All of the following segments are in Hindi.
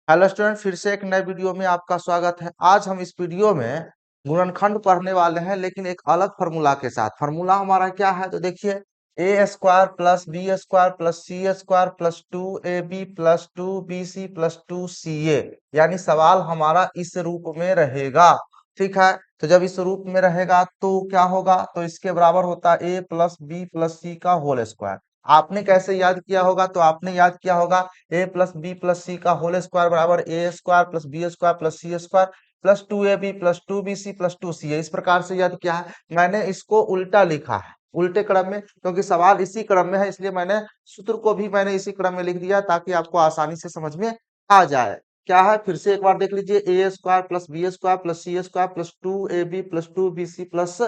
हेलो स्टूडेंट, फिर से एक नए वीडियो में आपका स्वागत है। आज हम इस वीडियो में गुणनखंड पढ़ने वाले हैं, लेकिन एक अलग फार्मूला के साथ। फार्मूला हमारा क्या है तो देखिए, A square plus B square plus C square plus 2ab plus 2bc plus 2ca। यानी सवाल हमारा इस रूप में रहेगा। ठीक है, तो जब इस रूप में रहेगा तो क्या होगा, तो इसके बराबर होता है ए प्लस बी प्लस सी का होल स्क्वायर। आपने कैसे याद किया होगा, तो आपने याद किया होगा A plus B plus C का होल स्क्वायर बराबर A square plus B square plus C square plus 2ab plus 2bc plus 2ca। इस प्रकार से याद किया है। मैंने इसको उल्टा लिखा है, उल्टे क्रम में, क्योंकि सवाल इसी क्रम में है, इसलिए मैंने सूत्र को भी मैंने इसी क्रम में लिख दिया ताकि आपको आसानी से समझ में आ जाए। क्या है, फिर से एक बार देख लीजिए, A square plus B square plus C square plus 2ab plus 2bc plus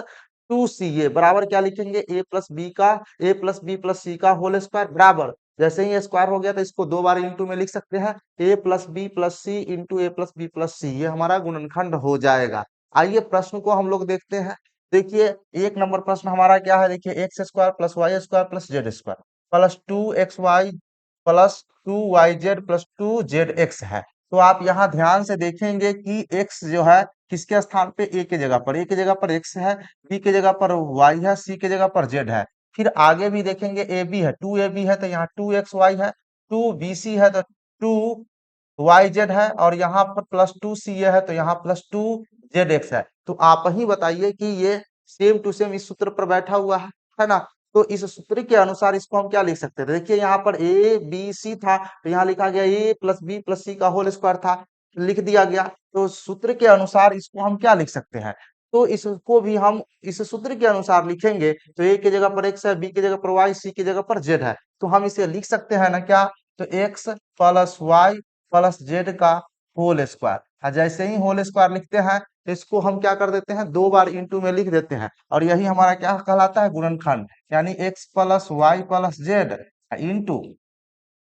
2ca बराबर क्या लिखेंगे, A plus B plus C का होल स्क्वायर बराबर, जैसे ही स्क्वायर हो गया तो इसको दो बार इंटू में लिख सकते हैं, ए प्लस बी प्लस सी इंटू ए प्लस बी प्लस सी। ये हमारा गुणनखंड हो जाएगा। आइए प्रश्न को हम लोग देखते हैं। देखिए, एक नंबर प्रश्न हमारा क्या है, देखिए x square plus y square plus z square plus 2xy plus 2yz plus 2zx है। तो आप यहाँ ध्यान से देखेंगे कि x जो है किसके स्थान पे, ए के जगह पर, ए की जगह पर x है, बी की जगह पर y है, सी की जगह पर z है। फिर आगे भी देखेंगे, ए बी है, 2ab है तो यहाँ 2xy है, 2bc है तो 2yz है, और यहाँ पर प्लस 2ca है तो यहाँ प्लस 2zx है। तो आप ही बताइए कि ये सेम टू सेम इस सूत्र पर बैठा हुआ है ना। तो इस सूत्र के अनुसार इसको हम क्या लिख सकते थे, देखिए यहाँ पर ए बी सी था तो यहाँ लिखा गया ए प्लस बी प्लस सी का होल स्क्वायर था, लिख दिया गया। तो सूत्र के अनुसार इसको हम क्या लिख सकते हैं, तो इसको भी हम इस सूत्र के अनुसार लिखेंगे। तो ए की जगह पर एक्स है, बी की जगह पर वाई, सी की जगह पर जेड है, तो हम इसे लिख सकते हैं ना क्या, तो x plus y plus z का होल स्क्वायर। जैसे ही होल स्क्वायर लिखते हैं तो इसको हम क्या कर देते हैं, दो बार इंटू में लिख देते हैं, और यही हमारा क्या कहलाता है, गुणनखंड। यानी x plus y plus z into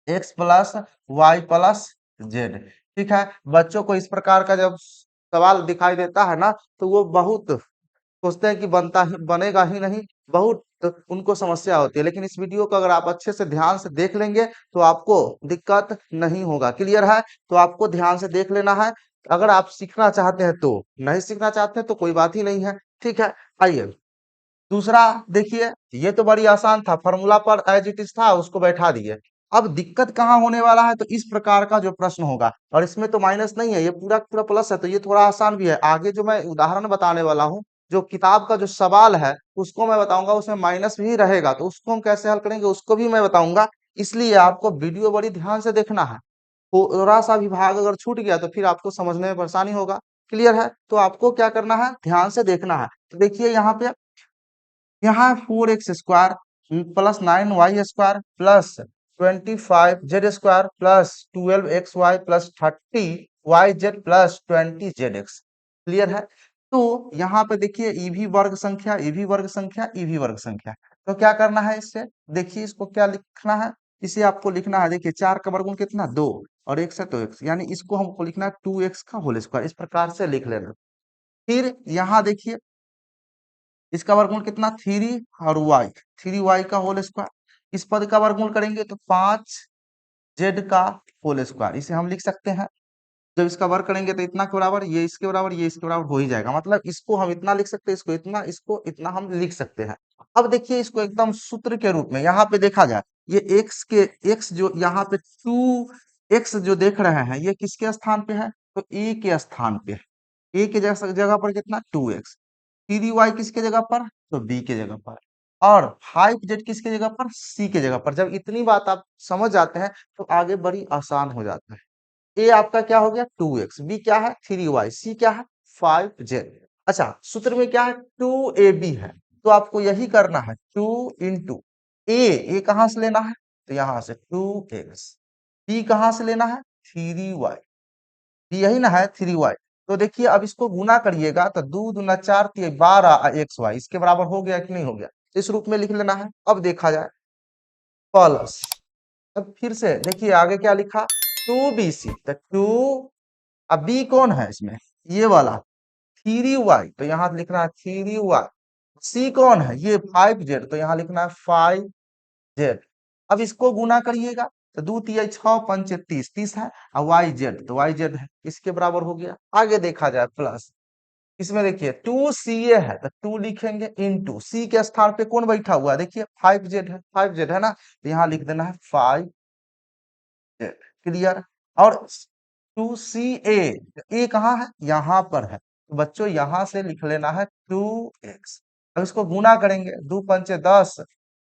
x plus y plus z. ठीक है, बच्चों को इस प्रकार का जब सवाल दिखाई देता है ना, तो वो बहुत सोचते हैं कि बनता ही बनेगा ही नहीं, बहुत उनको समस्या होती है। लेकिन इस वीडियो को अगर आप अच्छे से ध्यान से देख लेंगे तो आपको दिक्कत नहीं होगा। क्लियर है, तो आपको ध्यान से देख लेना है। अगर आप सीखना चाहते हैं तो, नहीं सीखना चाहते हैं तो कोई बात ही नहीं है। ठीक है, आइए दूसरा देखिए, ये तो बड़ी आसान था, फॉर्मूला पर एज इट इज था, उसको बैठा दिए। अब दिक्कत कहाँ होने वाला है, तो इस प्रकार का जो प्रश्न होगा, और इसमें तो माइनस नहीं है, ये पूरा पूरा प्लस है, तो ये थोड़ा आसान भी है। आगे जो मैं उदाहरण बताने वाला हूँ, जो किताब का जो सवाल है उसको मैं बताऊंगा, उसमें माइनस भी रहेगा, तो उसको हम कैसे हल करेंगे उसको भी मैं बताऊंगा। इसलिए आपको वीडियो बड़ी ध्यान से देखना है। थोड़ा सा भी भाग अगर छूट गया तो फिर आपको समझने में परेशानी होगा। क्लियर है, तो आपको क्या करना है, ध्यान से देखना है। तो देखिए यहाँ पे, यहाँ 4x square plus 9y square plus 25z square plus 12xy plus 30yz plus 20zx। Clear है, तो यहाँ पे देखिए ईवी वर्ग संख्या, ईवी वर्ग संख्या, ईवी वर्ग संख्या। तो क्या करना है इससे, देखिए इसको क्या लिखना है, इसे आपको लिखना है, देखिए 4 का वर्गमूल कितना, 2, और x है तो x, यानी इसको हमको लिखना है 2x का होल स्क्वायर। इस प्रकार से लिख लेना। फिर यहाँ देखिए, इसका वर्गमूल कितना, 3 और y, 3y का होल स्क्वायर। इस पद का वर्गमूल करेंगे तो 5z का होल स्क्वायर, इसे हम लिख सकते हैं। जब इसका वर्ग करेंगे तो इतना के बराबर, ये इसके बराबर, ये इसके बराबर हो ही जाएगा। मतलब इसको हम इतना लिख सकते हैं, इसको इतना, इसको इतना हम लिख सकते हैं। अब देखिए इसको एकदम सूत्र के रूप में यहाँ पे देखा जाए, ये x जो यहाँ पे 2x जो देख रहे हैं, ये किसके स्थान पे है, तो a के स्थान पे है। a के जगह जगह पर कितना, 2x। 3y किसके जगह पर, तो b के जगह पर, और 5z किसके जगह पर, c के जगह पर। जब इतनी बात आप समझ जाते हैं तो आगे बड़ी आसान हो जाता है। ए आपका क्या हो गया, 2x, बी क्या है, 3y, सी क्या है, 5z। अच्छा, सूत्र में क्या है, 2ab है, तो आपको यही करना है, 2 इंटू ए कहां से लेना है, तो यहां से 2x, बी कहां से लेना है, 3y, बी यही ना है 3y। तो देखिए अब इसको गुना करिएगा तो 2 दूना 4 3 12 xy, इसके बराबर हो गया कि नहीं हो गया, इस रूप में लिख लेना है। अब देखा जाए प्लस, अब फिर से देखिए आगे क्या लिखा, 2bc, तो 2, अब बी कौन है इसमें, ये वाला 3y, तो यहाँ लिखना है 3y। सी कौन है, ये 5z, तो यहाँ लिखना है 5z। अब इसको गुना करिएगा तो 2 तिया 6 5 30 30 है और वाई जेड तो वाई जेड है, इसके बराबर हो गया। आगे देखा जाए प्लस, इसमें देखिए 2CA है तो 2 लिखेंगे इनटू सी के स्थान पे कौन बैठा हुआ है, देखिए 5Z है, 5Z है ना, तो यहाँ लिख देना है 5Z। क्लियर। और 2CA, ए कहाँ है, यहाँ पर है, तो बच्चों यहाँ से लिख लेना है 2x। अब इसको गुना करेंगे, 2 पंचे 10,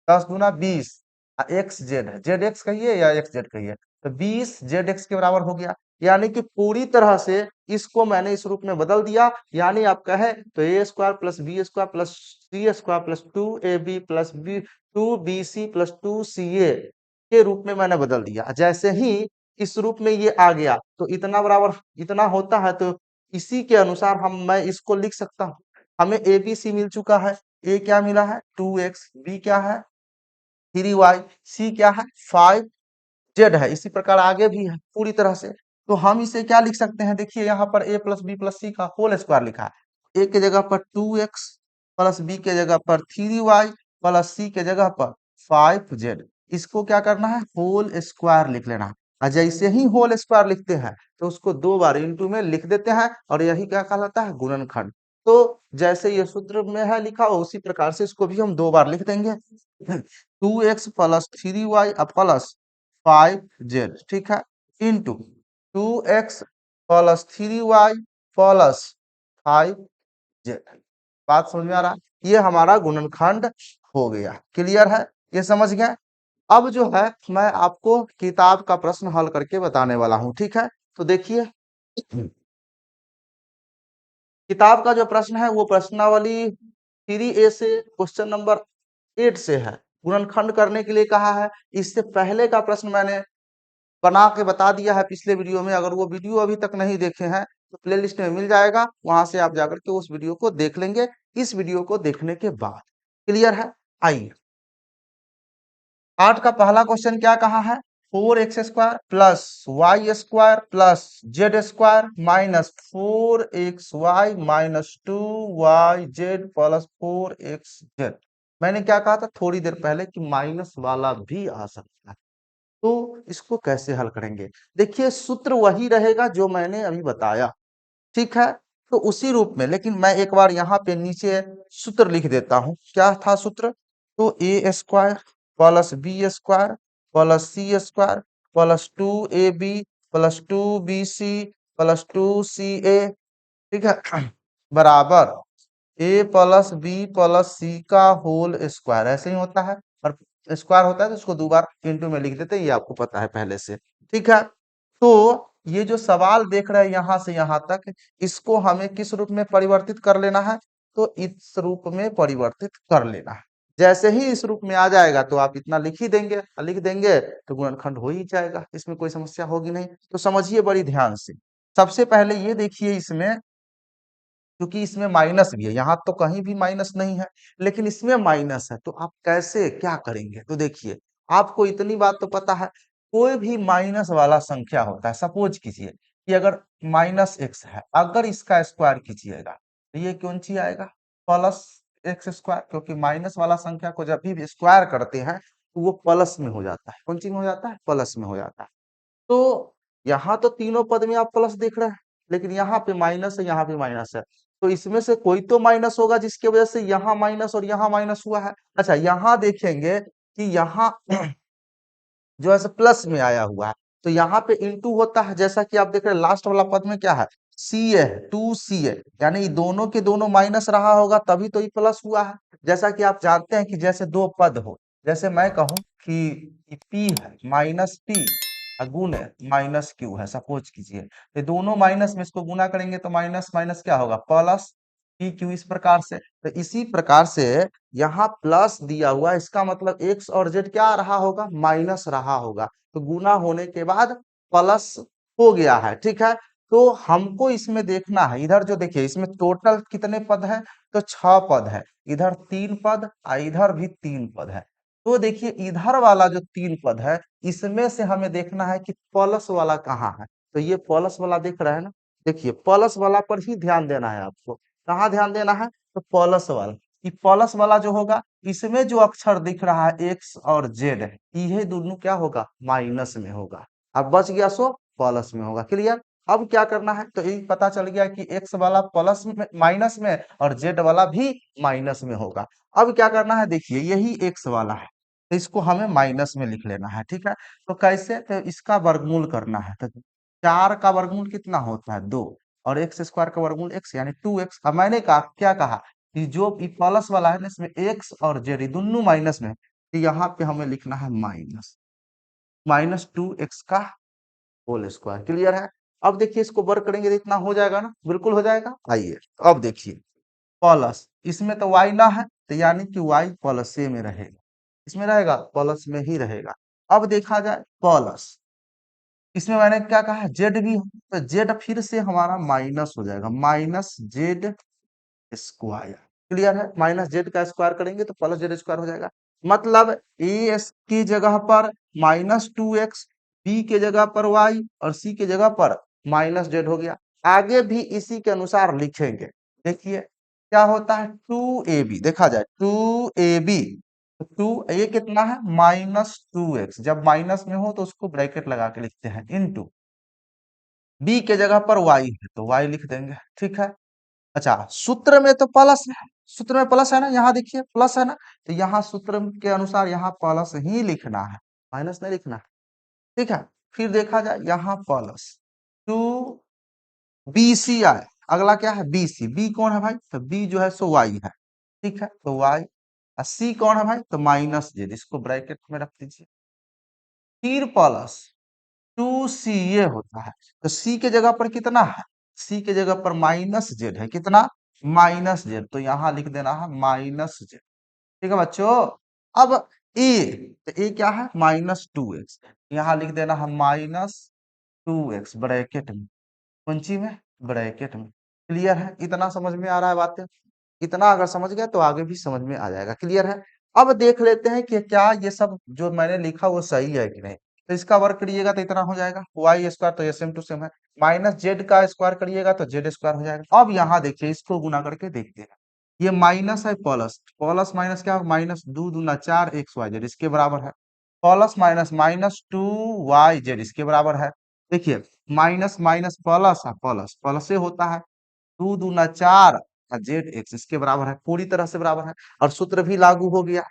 10 दूना 20, एक्स जेड है, जेड एक्स कहिए या एक्स जेड कहिए, तो 20 जेड एक्स के बराबर हो गया। यानी कि पूरी तरह से इसको मैंने इस रूप में बदल दिया, यानी आप कहे तो A square plus B square plus C square plus 2AB plus B 2BC plus 2CA के रूप में मैंने बदल दिया। जैसे ही इस रूप में ये आ गया तो इतना बराबर इतना होता है, तो इसी के अनुसार मैं इसको लिख सकता हूँ। हमें ABC मिल चुका है, ए क्या मिला है 2x, बी क्या है 3y, सी क्या है 5z है, इसी प्रकार आगे भी है पूरी तरह से। तो हम इसे क्या लिख सकते हैं, देखिए यहाँ पर a plus B plus C का होल स्क्वायर लिखा है, a के जगह पर 2x प्लस बी के जगह पर 3y प्लस सी के जगह पर 5z, इसको क्या करना है होल स्क्वायर लिख लेना है। और जैसे ही होल स्क्वायर लिखते हैं तो उसको 2 बार इंटू में लिख देते हैं, और यही क्या कहलाता है गुणनखंड। तो जैसे ये सूत्र में है लिखा हो उसी प्रकार से इसको भी हम 2 बार लिख देंगे। 2x plus 3y plus 5z, ठीक है, into 2x plus 3y plus 5z। बात समझ में आ रहा है, ये हमारा गुणनखंड हो गया। क्लियर है, ये समझ गए। अब जो है मैं आपको किताब का प्रश्न हल करके बताने वाला हूं, ठीक है। तो देखिए किताब का जो प्रश्न है वो प्रश्नावली 3A से क्वेश्चन नंबर 8 से है, गुणनखंड करने के लिए कहा है। इससे पहले का प्रश्न मैंने बना के बता दिया है पिछले वीडियो में, अगर वो वीडियो अभी तक नहीं देखे हैं तो प्लेलिस्ट में मिल जाएगा, वहां से आप जाकर के उस वीडियो को देख लेंगे इस वीडियो को देखने के बाद। क्लियर है, आइए 8 का पहला क्वेश्चन क्या कहा है, 4x² plus y square plus z square minus 4xy minus 2yz plus 4xz। मैंने क्या कहा था थोड़ी देर पहले कि माइनस वाला भी आ सकता है, तो इसको कैसे हल करेंगे। देखिए सूत्र वही रहेगा जो मैंने अभी बताया, ठीक है, तो उसी रूप में, लेकिन मैं एक बार यहाँ पे नीचे सूत्र लिख देता हूँ। क्या था सूत्र, तो A square plus B square plus C square plus 2AB plus 2BC plus 2CA, ठीक है, बराबर A plus B plus C का होल स्क्वायर। ऐसे ही होता है, और स्क्वायर होता है तो उसको 2 बार इंटू में लिख देते हैं, ये आपको पता है पहले से, ठीक है। तो ये जो सवाल देख रहे हैं यहाँ से यहाँ तक, इसको हमें किस रूप में परिवर्तित कर लेना है, तो इस रूप में परिवर्तित कर लेना है। जैसे ही इस रूप में आ जाएगा तो आप इतना लिख ही देंगे, और लिख देंगे तो गुणनखंड हो ही जाएगा, इसमें कोई समस्या होगी नहीं। तो समझिए बड़ी ध्यान से। सबसे पहले ये देखिए, इसमें क्योंकि इसमें माइनस भी है, यहाँ तो कहीं भी माइनस नहीं है, लेकिन इसमें माइनस है, तो आप कैसे क्या करेंगे। तो देखिए आपको इतनी बात तो पता है, कोई भी माइनस वाला संख्या होता है, सपोज कीजिए कि अगर -x है, अगर इसका स्क्वायर कीजिएगा तो ये कौन सी आएगा प्लस एक्स स्क्वायर, क्योंकि माइनस वाला संख्या को जब भी स्क्वायर करते हैं तो वो प्लस में हो जाता है। कौन सी में हो जाता है, प्लस में हो जाता है। तो यहाँ तो तीनों पद में आप प्लस देख रहे हैं, लेकिन यहाँ पे माइनस है, यहाँ पे माइनस है, तो इसमें से कोई तो माइनस होगा जिसकी वजह से यहाँ माइनस और यहाँ माइनस हुआ है। अच्छा यहाँ देखेंगे कि यहाँ जो है प्लस में आया हुआ है, तो यहाँ पे इंटू होता है, जैसा कि आप देख रहे हैं लास्ट वाला पद में क्या है सी है 2CA, यानी दोनों के दोनों माइनस रहा होगा तभी तो ये प्लस हुआ है। जैसा कि आप जानते हैं कि जैसे दो पद हो, जैसे मैं कहूं कि P है -P गुण -Q है, सपोज कीजिए, ये दोनों माइनस में इसको गुना करेंगे तो माइनस माइनस क्या होगा प्लस PQ, इस प्रकार से। तो इसी प्रकार से यहाँ प्लस दिया हुआ, इसका मतलब एक्स और जेड क्या रहा होगा माइनस रहा होगा, तो गुना होने के बाद प्लस हो गया है, ठीक है। तो हमको इसमें देखना है, इधर जो देखिए इसमें टोटल कितने पद हैं, तो 6 पद है, इधर 3 पद और इधर भी 3 पद है। तो देखिए इधर वाला जो 3 पद है इसमें से हमें देखना है कि प्लस वाला कहाँ है, तो ये प्लस वाला दिख रहा है ना, देखिए प्लस वाला पर ही ध्यान देना है आपको। कहाँ ध्यान देना है, तो प्लस वाला, कि प्लस वाला जो होगा इसमें जो अक्षर दिख रहा है एक्स और जेड है ये दोनों क्या होगा माइनस में होगा। अब बच गया सो प्लस में होगा। क्लियर। अब क्या करना है तो ये पता चल गया कि एक्स वाला प्लस में माइनस में और जेड वाला भी माइनस में होगा। अब क्या करना है देखिए यही एक्स वाला है तो इसको हमें माइनस में लिख लेना है। ठीक है। तो कैसे तो इसका वर्गमूल करना है तो 4 का वर्गमूल कितना होता है 2 और एक्स स्क्वायर का वर्गमूल एक्स यानी 2x। अब मैंने कहा क्या कहा कि जो प्लस वाला है ना इसमें एक्स और जेड दोनों माइनस में है, तो यहाँ पे हमें लिखना है माइनस -2x का होल स्क्वायर। क्लियर है। अब देखिए इसको वर्क करेंगे तो इतना हो जाएगा ना बिल्कुल हो जाएगा। आइए अब देखिए प्लस इसमें तो y ना है तो यानी कि y प्लस से में रहेगा इसमें रहेगा प्लस में ही रहेगा। अब देखा जाए प्लस इसमें मैंने क्या कहा जेड भी हो तो जेड फिर से हमारा माइनस हो जाएगा माइनस जेड स्क्वायर। क्लियर है। माइनस जेड का स्क्वायर करेंगे तो प्लस जेड स्क्वायर हो जाएगा। मतलब ए की जगह पर -2x बी के जगह पर y और सी के जगह पर माइनस जेड हो गया। आगे भी इसी के अनुसार लिखेंगे। देखिए क्या होता है 2ab देखा जाए 2ab 2 ये कितना है -2x जब माइनस में हो तो उसको ब्रैकेट लगा के लिखते हैं इनटू बी के जगह पर y है तो y लिख देंगे। ठीक है। अच्छा सूत्र में तो प्लस है सूत्र में प्लस है ना यहाँ देखिए प्लस है ना तो यहाँ सूत्र के अनुसार यहाँ प्लस ही लिखना है माइनस नहीं लिखना है। ठीक है। फिर देखा जाए यहाँ प्लस 2bc आए अगला क्या है bc बी कौन है भाई तो बी जो है सो y है। ठीक है तो y और सी कौन है भाई तो माइनस जेड इसको ब्रैकेट में रख दीजिए। फिर प्लस 2c ये होता है तो c के जगह पर कितना है c के जगह पर माइनस जेड है कितना माइनस जेड तो यहाँ लिख देना है माइनस जेड। ठीक है बच्चों। अब a तो a क्या है -2x यहाँ लिख देना है -2x ब्रैकेट में पंची में ब्रैकेट में। क्लियर है। इतना समझ में आ रहा है बातें। इतना अगर समझ गया तो आगे भी समझ में आ जाएगा। क्लियर है। अब देख लेते हैं कि क्या ये सब जो मैंने लिखा वो सही है कि नहीं। तो इसका वर्क करिएगा तो इतना हो जाएगा वाई स्क्वायर तो ये सेम टू सेम है माइनस जेड का स्क्वायर करिएगा तो जेड स्क्वायर हो जाएगा। अब यहाँ देखिए इसको गुना करके देखते हैं ये माइनस है प्लस प्लस माइनस क्या माइनस 2 दूना 4 एक्स वाई जेड इसके बराबर है प्लस माइनस -2 y z इसके बराबर है। देखिए माइनस माइनस प्लस है प्लस प्लस से होता है 2 दूना 4 जेड एक्स इसके बराबर है पूरी तरह से बराबर है और सूत्र भी लागू हो गया।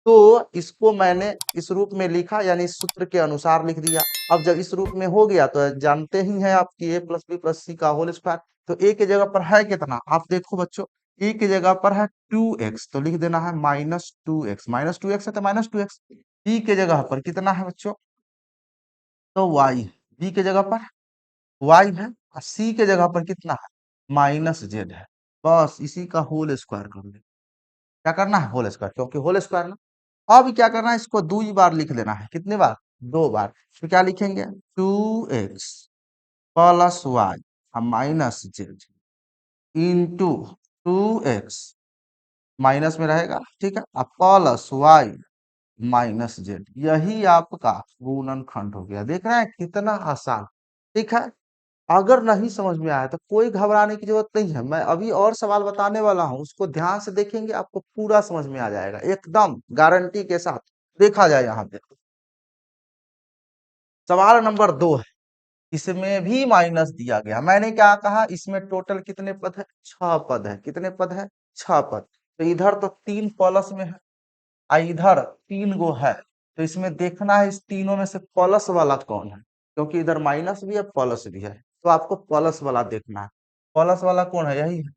तो इसको मैंने इस रूप में लिखा यानी इस सूत्र के अनुसार लिख दिया। अब जब इस रूप में हो गया तो जानते ही हैं आपकी a plus B plus C का होल स्क्वायर तो a की जगह पर है कितना आप देखो बच्चों a की जगह पर है 2x तो लिख देना है -2x है तो -2x b की जगह पर कितना है बच्चों तो y b की जगह पर y है और c के जगह पर कितना है -z है। बस इसी का होल स्क्वायर कर ले क्या करना है होल स्क्वायर क्योंकि होल स्क्वायर ना। अब क्या करना है इसको 2 बार लिख लेना है कितने बार 2 बार। तो क्या लिखेंगे 2x plus y minus z into 2x minus में रहेगा ठीक है अब प्लस वाई माइनस जेड यही आपका गुणनखंड हो गया। देख रहे हैं कितना आसान। ठीक है। अगर नहीं समझ में आया तो कोई घबराने की जरूरत नहीं है मैं अभी और सवाल बताने वाला हूं उसको ध्यान से देखेंगे आपको पूरा समझ में आ जाएगा एकदम गारंटी के साथ। देखा जाए यहाँ पे सवाल नंबर 2 है इसमें भी माइनस दिया गया। मैंने क्या कहा इसमें टोटल कितने पद है 6 पद है कितने पद है 6 पद तो इधर तो 3 प्लस में है इधर 3 गो है तो इसमें देखना है इस तीनों में से प्लस वाला कौन है क्योंकि इधर माइनस भी है प्लस भी है तो आपको प्लस वाला देखना है। प्लस वाला कौन है यही है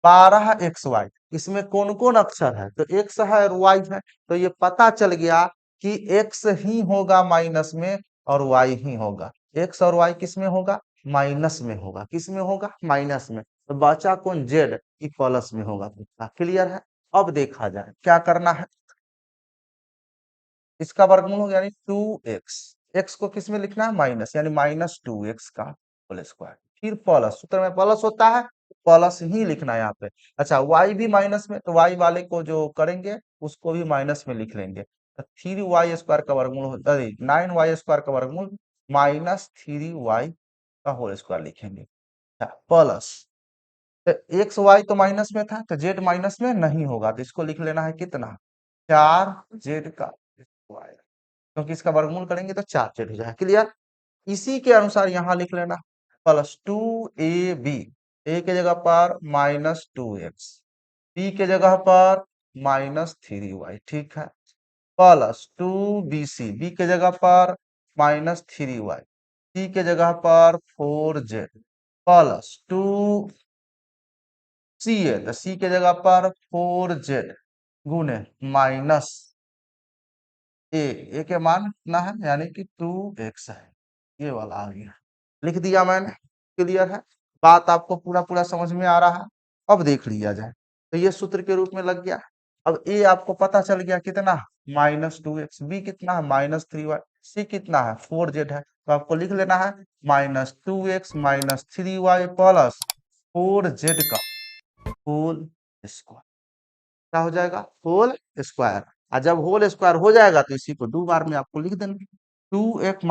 12xy इसमें कौन कौन अक्षर है तो एक्स है और वाई है तो ये पता चल गया कि एक्स ही होगा माइनस में और वाई ही होगा। एक्स और वाई किस में होगा माइनस में होगा किस में होगा माइनस में तो बचा कौन जेड ई प्लस में होगा। क्लियर है। अब देखा जाए क्या करना है इसका वर्गमूल हो गया यानी 2x एक्स को किस में लिखना है माइनस यानी -2x का होल स्क्वायर फिर प्लस सूत्र में प्लस होता है प्लस ही लिखना है यहाँ पे। अच्छा y भी माइनस में तो y वाले को जो करेंगे उसको भी माइनस में लिख लेंगे तो 3y² का वर्गमूल अरे 9y² का वर्गमूल -3y का होल स्क्वायर लिखेंगे। अच्छा प्लस तो एक्स वाई तो माइनस में था, तो जेड माइनस में नहीं होगा, तो इसको लिख लेना है कितना, 4 जेड का स्क्वायर, क्योंकि इसका वर्गमूल करेंगे तो 4 जेड हो जाएगा। क्लियर। इसी के अनुसार यहाँ लिख लेना +2ab, ए के जगह पर -2x, बी के जगह पर -3y, ठीक है, +2bc, बी के जगह पर -3y, सी के जगह पर 4z, +2ca, तो सी के जगह पर 4z गुने माइनस ए के मान कितना है, यानी कि 2x है, ये वाला आ गया, लिख दिया मैंने। क्लियर है, बात आपको पूरा पूरा समझ में आ रहा है। अब देख लिया जाए, तो ये सूत्र के रूप में लग गया। अब ए आपको पता चल गया कितना, -2x, बी कितना है -3y, सी कितना है 4z है, तो आपको लिख लेना है -2x -3y प्लस 4z का होल स्क्वायर। क्या हो जाएगा, होल स्क्वायर। और जब होल स्क्वायर हो जाएगा तो इसी को 2 बार में आपको लिख देना, 2x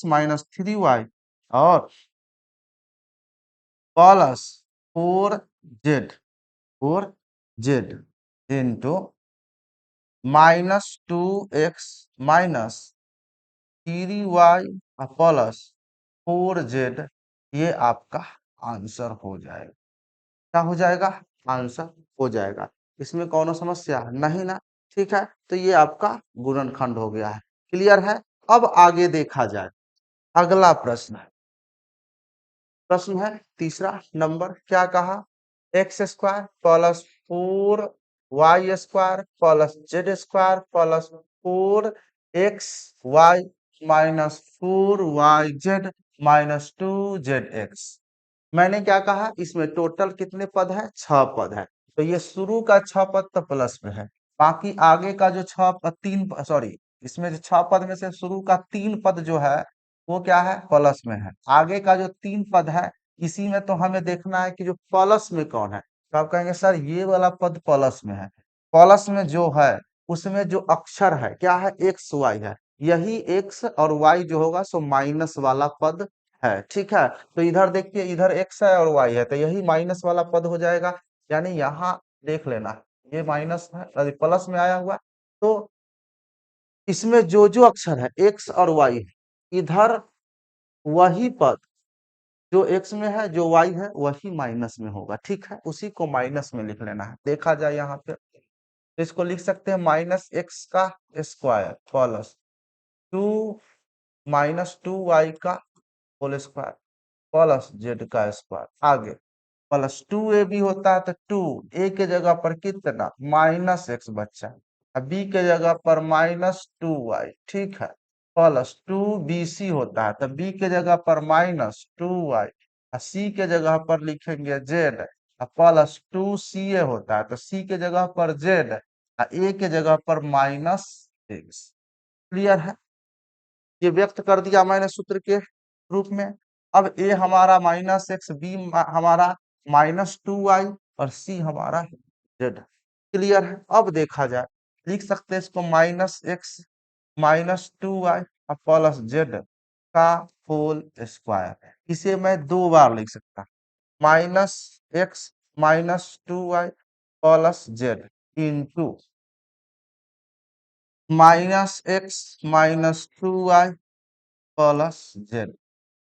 -3y और plus 4z into -2x -3y plus 4z, ये आपका आंसर हो जाएगा। क्या हो जाएगा, आंसर हो जाएगा। इसमें कौनो समस्या नहीं ना, ठीक है, तो ये आपका गुणनखंड हो गया है। क्लियर है। अब आगे देखा जाए, अगला प्रश्न है तीसरा नंबर, क्या कहा, x² plus 4y² plus z² plus 4xy minus 4yz minus 2zx। मैंने क्या कहा, इसमें टोटल कितने पद है, 6 पद है, तो ये शुरू का 6 पद तो प्लस में है, बाकी आगे का जो 3 सॉरी, इसमें जो 6 पद में से शुरू का 3 पद जो है वो क्या है, प्लस में है। आगे का जो 3 पद है, इसी में तो हमें देखना है कि जो प्लस में कौन है, तो आप कहेंगे सर ये वाला पद प्लस में है। प्लस में जो है उसमें जो अक्षर है क्या है, एक्स वाई है, यही एक्स और वाई जो होगा सो माइनस वाला पद है, ठीक है। तो इधर देखिए, इधर एक्स है और वाई है, तो यही माइनस वाला पद हो जाएगा, यानी यहाँ देख लेना, ये माइनस है प्लस में आया हुआ, तो इसमें जो जो अक्षर है एक्स और वाई है, इधर वही पद जो एक्स में है जो वाई है वही माइनस में होगा, ठीक है, उसी को माइनस में लिख लेना है। देखा जाए यहाँ पे, तो इसको लिख सकते हैं -x का स्क्वायर प्लस 2 -2y का होल स्क्वायर प्लस z का स्क्वायर, आगे +2ab होता है तो 2 a के जगह पर कितना -x बच्चा, b के जगह पर -2y, ठीक है, +2bc होता है तो b के जगह पर -2y, c के जगह पर लिखेंगे z, +2ca होता है तो c के जगह पर z, a के जगह पर -x। क्लियर है, ये व्यक्त कर दिया मैंने सूत्र के रूप में। अब ए हमारा -x, बी हमारा -2y और सी हमारा z। क्लियर है। अब देखा जाए, लिख सकते हैं इसको -x -2y प्लस z का होल स्क्वायर, इसे मैं 2 बार लिख सकता, -x -2y plus z into -x -2y plus z,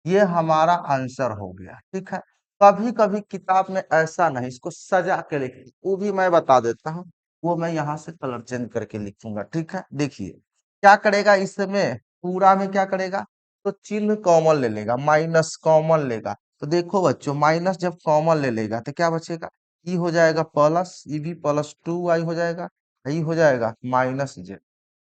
ये हमारा आंसर हो गया, ठीक है। कभी कभी किताब में ऐसा नहीं, इसको सजा के लिखे, वो भी मैं बता देता हूँ, वो मैं यहाँ से कलर चेंज करके लिखूंगा, ठीक है। देखिए क्या करेगा, इसमें पूरा में क्या करेगा, तो चिन्ह कॉमन ले लेगा, माइनस कॉमन लेगा, तो देखो बच्चों माइनस जब कॉमन ले लेगा तो क्या बचेगा, ई हो जाएगा प्लस, ई भी +2y हो जाएगा, ई हो जाएगा -z,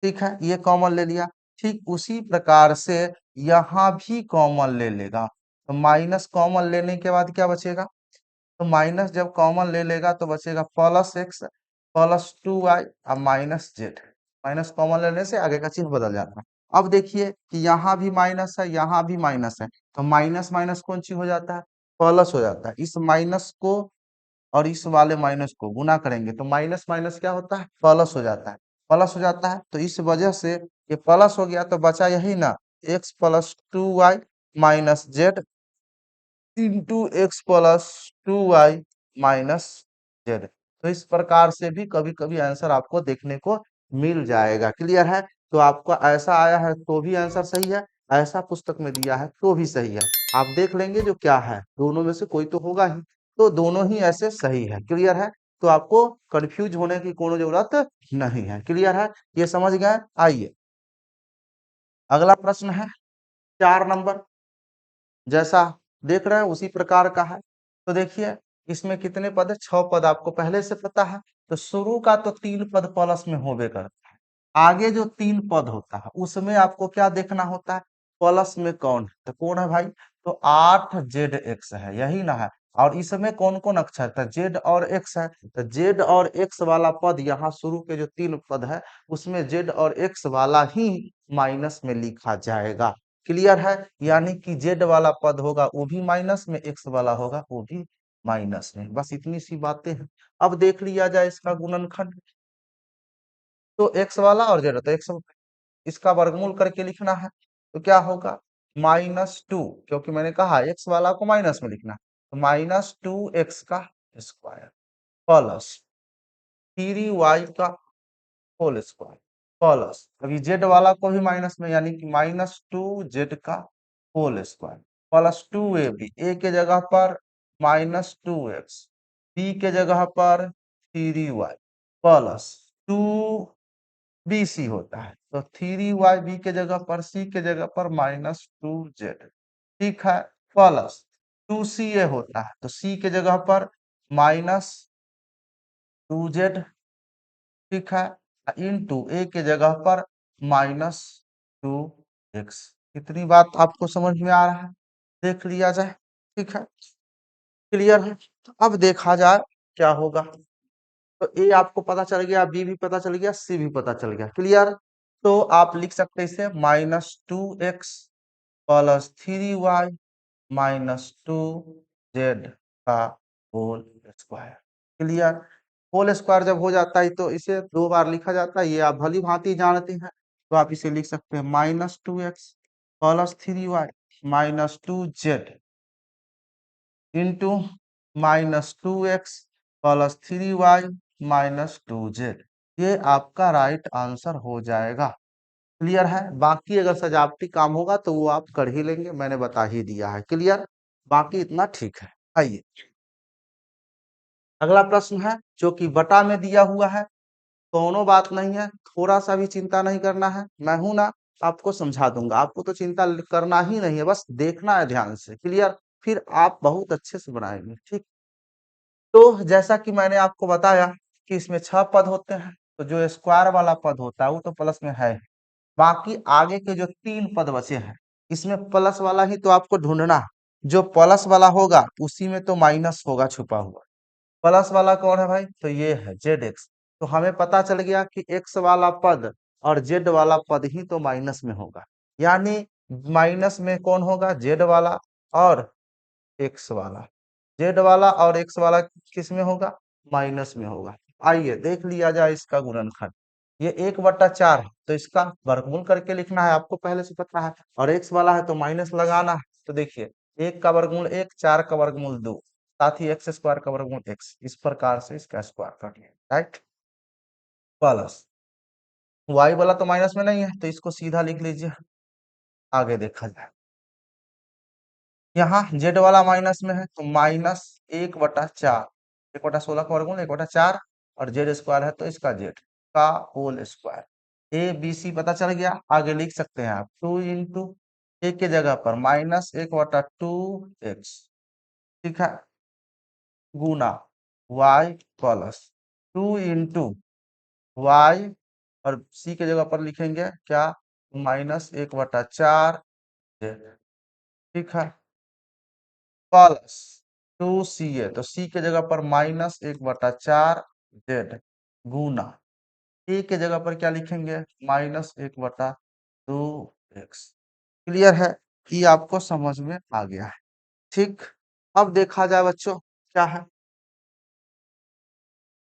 ठीक है, ये कॉमन ले लिया। ठीक उसी प्रकार से यहाँ भी कॉमन ले लेगा, तो माइनस कॉमन लेने के बाद क्या बचेगा, तो माइनस जब कॉमन ले लेगा तो बचेगा +x +2y और -z, माइनस कॉमन लेने से आगे का चिन्ह बदल जाता है। अब देखिए कि यहाँ भी माइनस है, यहाँ भी माइनस है, तो माइनस माइनस कौन सी हो जाता है, प्लस हो जाता है। इस माइनस को और इस वाले माइनस को गुना करेंगे तो माइनस माइनस क्या होता है, प्लस हो जाता है, प्लस हो जाता है, तो इस वजह से ये प्लस हो गया, तो बचा यही ना, x +2y -z into x +2y minus Z. तो इस प्रकार से भी कभी कभी आंसर आपको देखने को मिल जाएगा। क्लियर है? तो आपका ऐसा आया है तो भी आंसर सही है, ऐसा पुस्तक में दिया है तो भी सही है। आप देख लेंगे जो क्या है, दोनों में से कोई तो होगा ही, तो दोनों ही ऐसे सही है। क्लियर है? तो आपको कंफ्यूज होने की कोनो जरूरत नहीं है। क्लियर है? ये समझ गए? आइए अगला प्रश्न है 4 नंबर। जैसा देख रहे हैं उसी प्रकार का है। तो देखिए इसमें कितने पद है? 6 पद आपको पहले से पता है। तो शुरू का तो 3 पद प्लस में होबे करता है। आगे जो 3 पद होता है उसमें आपको क्या देखना होता है? प्लस में कौन है? तो कौन है भाई? तो 8 ZX है, यही ना है। और इसमें कौन कौन अक्षर था? जेड और एक्स है। तो जेड और एक्स वाला पद यहाँ शुरू के जो 3 पद है उसमें जेड और एक्स वाला ही माइनस में लिखा जाएगा। क्लियर है? यानी कि जेड वाला पद होगा वो भी माइनस में, एक्स वाला होगा वो भी माइनस में। बस इतनी सी बातें हैं। अब देख लिया जाए इसका गुणनखंड। तो एक्स वाला और जेड, तो एक्स इसका वर्गमूल करके लिखना है। तो क्या होगा? -2, क्योंकि मैंने कहा एक्स वाला को माइनस में लिखना, तो -2x का स्क्वायर प्लस 3y का होल स्क्वायर प्लस अभी जेड वाला को भी माइनस में, यानी कि -2z का होल स्क्वायर प्लस 2ab, ए के जगह पर -2x, बी के जगह पर 3y प्लस 2bc होता है। तो 3y, बी के जगह पर, सी के जगह पर -2z। ठीक है? प्लस 2ca होता है। तो सी के जगह पर -2z। ठीक है? इंटू ए के जगह पर -2x। इतनी बात आपको समझ में आ रहा है? देख लिया जाए। ठीक है? क्लियर है? तो अब देखा जाए क्या होगा। तो ए आपको पता चल गया, बी भी पता चल गया, सी भी पता चल गया। क्लियर? तो आप लिख सकते हैं इसे -2x प्लस 3y -2z का whole square. Clear? Whole square जब हो जाता है तो इसे 2 बार लिखा जाता है, ये आप भली भांति जानते हैं। तो आप इसे लिख सकते हैं -2x plus 3y -2z into -2x plus 3y -2z। ये आपका राइट आंसर हो जाएगा। क्लियर है? बाकी अगर सजावटी काम होगा तो वो आप कर ही लेंगे, मैंने बता ही दिया है। क्लियर? बाकी इतना ठीक है। आइए अगला प्रश्न है जो कि बटा में दिया हुआ है। दोनों बात नहीं है, थोड़ा सा भी चिंता नहीं करना है, मैं हूं ना, आपको समझा दूंगा। आपको तो चिंता करना ही नहीं है, बस देखना है ध्यान से। क्लियर? फिर आप बहुत अच्छे से बनाएंगे। ठीक? तो जैसा कि मैंने आपको बताया कि इसमें 6 पद होते हैं, तो जो स्क्वायर वाला पद होता है वो तो प्लस में है ही। बाकी आगे के जो 3 पद बचे हैं इसमें प्लस वाला ही तो आपको ढूंढना है। जो प्लस वाला होगा उसी में तो माइनस होगा छुपा हुआ। प्लस वाला कौन है भाई? तो ये है जेड एक्स। तो हमें पता चल गया कि एक्स वाला पद और जेड वाला पद ही तो माइनस में होगा। यानी माइनस में कौन होगा? जेड वाला और एक्स वाला। जेड वाला और एक्स वाला किस में होगा? माइनस में होगा। आइए देख लिया जाए इसका गुणनखंड। ये 1/4 है तो इसका वर्गमूल करके लिखना है, आपको पहले से पता है। और एक्स वाला है तो माइनस लगाना है। तो देखिए 1 का वर्गमूल 1, 4 का वर्गमूल 2, साथ ही एक्स स्क्वायर का वर्गमूल एक्स। इस प्रकार से इसका स्क्वायर कर लिया। राइट? प्लस वाई वाला तो माइनस में नहीं है तो इसको सीधा लिख लीजिए। आगे देखा जाए, यहाँ जेड वाला माइनस में है तो -1/4, 1/16 का वर्गमूल 1/4, और जेड स्क्वायर है तो इसका जेड का whole square. A B C पता चल गया। आगे लिख सकते हैं आप 2 इंटू ए के जगह पर -1/2x। ठीक है? गुना y प्लस 2 इंटू वाई, और सी के जगह पर लिखेंगे क्या? -1/4 जेड। ठीक है? प्लस 2ca, तो सी के जगह पर -1/4 जेड गुना ए के जगह पर क्या लिखेंगे? -1/2x। क्लियर है? ये आपको समझ में आ गया है। ठीक? अब देखा जाए बच्चों क्या है।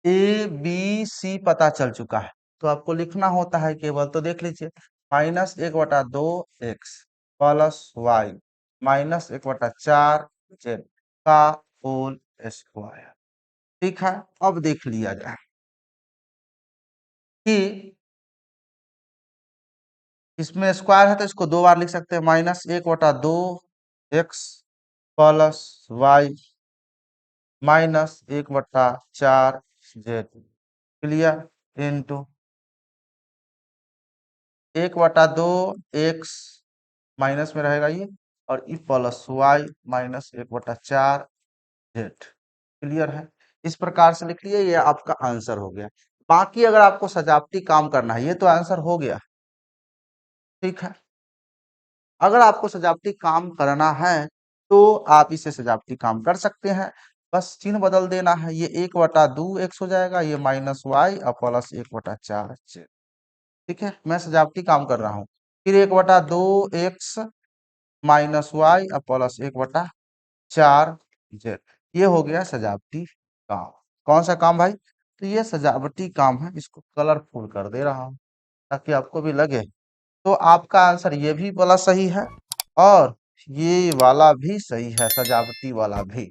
ए बी सी पता चल चुका है तो आपको लिखना होता है केवल, तो देख लीजिए -1/2x प्लस वाई -1/4 जेड का होल स्क्वायर। ठीक है, अब देख लिया जाए कि इसमें स्क्वायर है तो इसको दो बार लिख सकते हैं, -1/2 x plus y -1/4 z clear, into 1/2 x minus में रहेगा ये, और ई प्लस वाई -1/4 z क्लियर है। इस प्रकार से लिख लिए, ये आपका आंसर हो गया। बाकी अगर आपको सजावटी काम करना है, ये तो आंसर हो गया, ठीक है। अगर आपको सजावटी काम करना है तो आप इसे सजावटी काम कर सकते हैं, बस चिन्ह बदल देना है। ये 1/2 x हो जाएगा, ये -y और प्लस 1/4 z। ठीक है, मैं सजावटी काम कर रहा हूँ। फिर 1/2 x -y और प्लस 1/4 z, ये हो गया सजावटी काम। कौन सा काम भाई? तो ये सजावटी काम है, इसको कलरफुल कर दे रहा हूँ ताकि आपको भी लगे। तो आपका आंसर ये भी वाला सही है और ये वाला भी सही है, सजावटी वाला भी।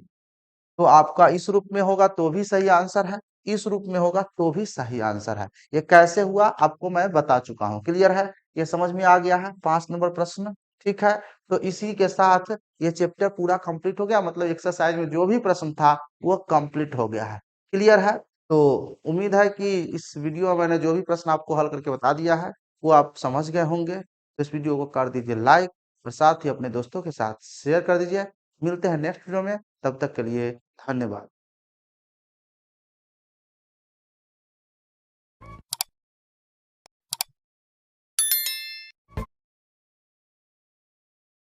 तो आपका इस रूप में होगा तो भी सही आंसर है, इस रूप में होगा तो भी सही आंसर है। ये कैसे हुआ आपको मैं बता चुका हूँ, क्लियर है, ये समझ में आ गया है 5 नंबर प्रश्न। ठीक है, तो इसी के साथ ये चैप्टर पूरा कंप्लीट हो गया, मतलब एक्सरसाइज में जो भी प्रश्न था वो कंप्लीट हो गया है, क्लियर है। तो उम्मीद है कि इस वीडियो में मैंने जो भी प्रश्न आपको हल करके बता दिया है वो आप समझ गए होंगे। तो इस वीडियो को कर दीजिए लाइक और साथ ही अपने दोस्तों के साथ शेयर कर दीजिए। मिलते हैं नेक्स्ट वीडियो में, तब तक के लिए धन्यवाद।